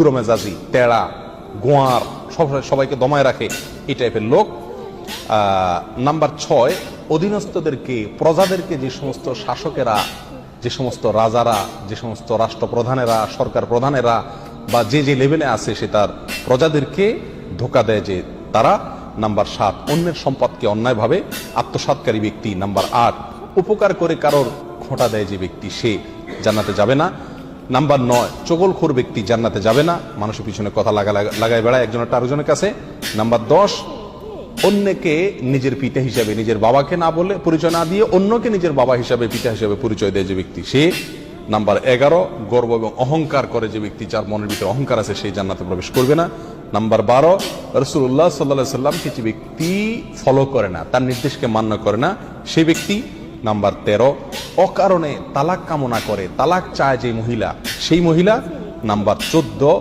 মেজাজি, তেড়া, গোয়ার, সবাইকে দমায় রাখে, এই টাইপের লোক। নাম্বার 6, অধীনস্থদেরকে, প্রজাদেরকে, যে সমস্ত শাসকেরা, যে সমস্ত রাজারা, যে সমস্ত রাষ্ট্রপ্রধানেরা, সরকার প্রধানেরা বা যে যে লেভেলে আছে সে তার প্রজাদেরকে ধোঁকা দেয় যে তারা। নাম্বার 7, অন্যের সম্পদকে অন্যায়ভাবে আত্মসাৎকারী ব্যক্তি। নাম্বার 8, উপকার করে কারোর খোঁটা দেয় যে ব্যক্তি, সে জান্নাতে যাবে না। নাম্বার 9, চগলখোর ব্যক্তি জান্নাতে যাবে না, মানুষের পিছনে কথা লাগায় বেড়ায় একজনের আরেকজনের কাছে। নাম্বার 10, অন্যকে নিজের পিতা হিসাবে, নিজের বাবাকে না বলে, পরিচয় না দিয়ে অন্যকে নিজের বাবা হিসাবে, পিতা হিসাবে পরিচয় দেয় যে ব্যক্তি, সে। নাম্বার 11, গর্ব এবং অহংকার করে যে ব্যক্তি, যার মনের ভিতরে অহংকার আছে, সেই জান্নাতে প্রবেশ করবে না। নাম্বার 12, রাসূলুল্লাহ সাল্লাল্লাহু আলাইহি সাল্লামকে যে ব্যক্তি ফলো করে না, তার নির্দেশকে মান্য করে না, সেই ব্যক্তি। নাম্বার 13, অকারণে তালাক কামনা করে, তালাক চায় যে মহিলা, সেই মহিলা। নাম্বার 14,